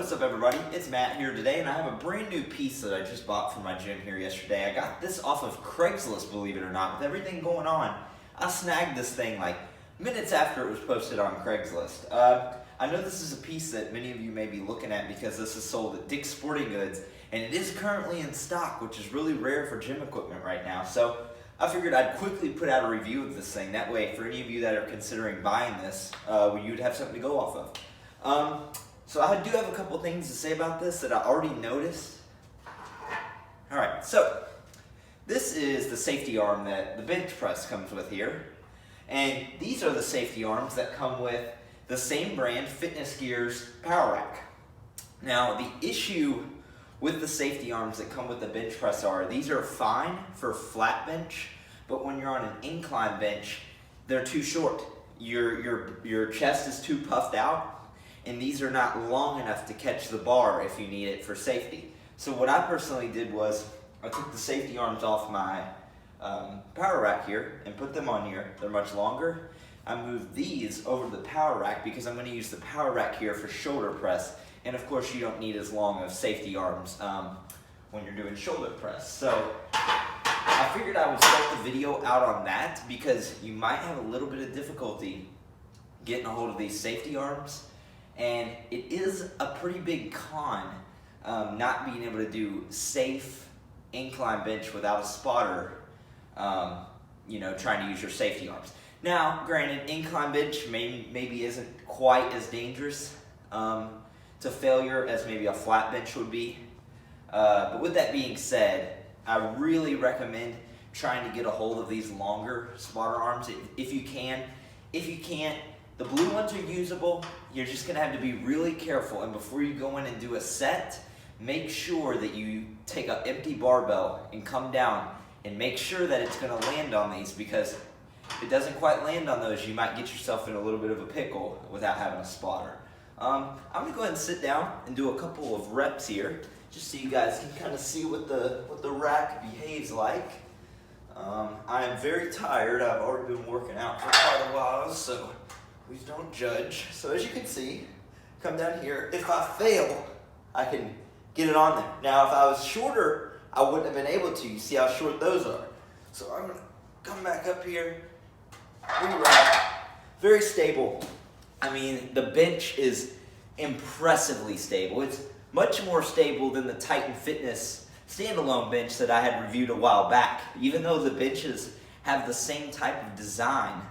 what's up everybody? It's Matt here today, and I have a brand new piece that I just bought from my gym here yesterday. I got this off of Craigslist, believe it or not. With everything going on, I snagged this thing like minutes after it was posted on Craigslist. I know this is a piece that many of you may be looking at because this is sold at Dick's Sporting Goods, and it is currently in stock, which is really rare for gym equipment right now. So I figured I'd quickly put out a review of this thing. That way, for any of you that are considering buying this, you'd have something to go off of. So I do have a couple things to say about this that I already noticed. Alright, so this is the safety arm that the bench press comes with here. And these are the safety arms that come with the same brand, Fitness Gear's Power Rack. Now, the issue with the safety arms that come with the bench press are, these are fine for flat bench, but when you're on an incline bench, they're too short. Your chest is too puffed out, and these are not long enough to catch the bar if you need it for safety. So what I personally did was, I took the safety arms off my power rack here and put them on here. They're much longer. I moved these over to the power rack because I'm going to use the power rack here for shoulder press. And of course you don't need as long of safety arms when you're doing shoulder press. So I figured I would start the video out on that because you might have a little bit of difficulty getting a hold of these safety arms. And it is a pretty big con not being able to do safe incline bench without a spotter, trying to use your safety arms. Now, granted, incline bench maybe isn't quite as dangerous to failure as maybe a flat bench would be. But with that being said, I really recommend trying to get a hold of these longer spotter arms if you can. If you can't, the blue ones are usable. You're just gonna have to be really careful, and before you go in and do a set, make sure that you take an empty barbell and come down and make sure that it's gonna land on these, because if it doesn't quite land on those, you might get yourself in a little bit of a pickle without having a spotter. I'm gonna go ahead and sit down and do a couple of reps here, just so you guys can kind of see what the rack behaves like. I am very tired. I've already been working out for quite a while, so please don't judge. So as you can see, come down here. If I fail, I can get it on there. Now, if I was shorter, I wouldn't have been able to. You see how short those are. So I'm gonna come back up here, re-rack. Very stable. I mean, the bench is impressively stable. It's much more stable than the Titan Fitness standalone bench that I had reviewed a while back. Even though the benches have the same type of design,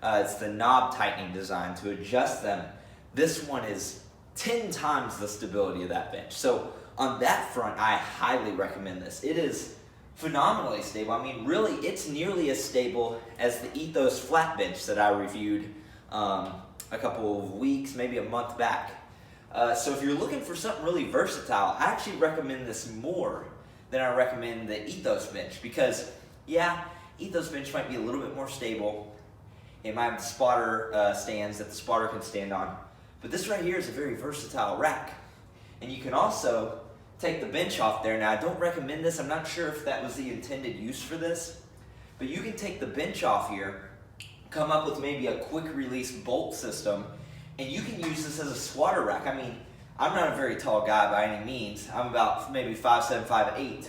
it's the knob tightening design to adjust them. This one is 10 times the stability of that bench. So on that front, I highly recommend this. It is phenomenally stable. I mean, really, it's nearly as stable as the Ethos flat bench that I reviewed a couple of weeks, maybe a month back. So if you're looking for something really versatile, I actually recommend this more than I recommend the Ethos bench, because yeah, Ethos bench might be a little bit more stable. It might have spotter stands that the spotter can stand on. But this right here is a very versatile rack. And you can also take the bench off there. Now, I don't recommend this. I'm not sure if that was the intended use for this. But you can take the bench off here, come up with maybe a quick release bolt system, and you can use this as a squatter rack. I mean, I'm not a very tall guy by any means. I'm about maybe 5'7", 5'8".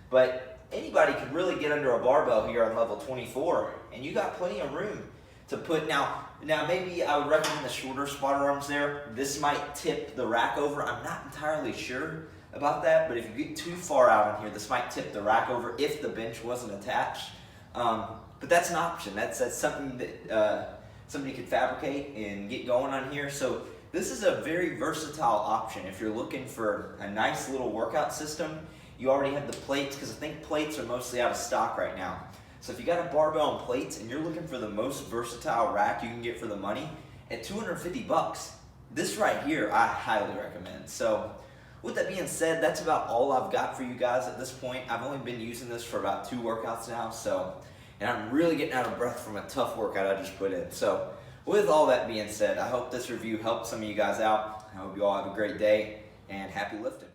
But anybody could really get under a barbell here on level 24, and you got plenty of room to put. Now maybe I would recommend the shorter spotter arms there. This might tip the rack over. I'm not entirely sure about that, but if you get too far out on here, this might tip the rack over if the bench wasn't attached. But that's an option. That's something that somebody could fabricate and get going on here. So this is a very versatile option if you're looking for a nice little workout system. You already have the plates, because I think plates are mostly out of stock right now. So if you got a barbell and plates and you're looking for the most versatile rack you can get for the money, at 250 bucks, this right here I highly recommend. So with that being said, that's about all I've got for you guys at this point. I've only been using this for about 2 workouts now, and I'm really getting out of breath from a tough workout I just put in. So with all that being said, I hope this review helped some of you guys out. I hope you all have a great day, and happy lifting.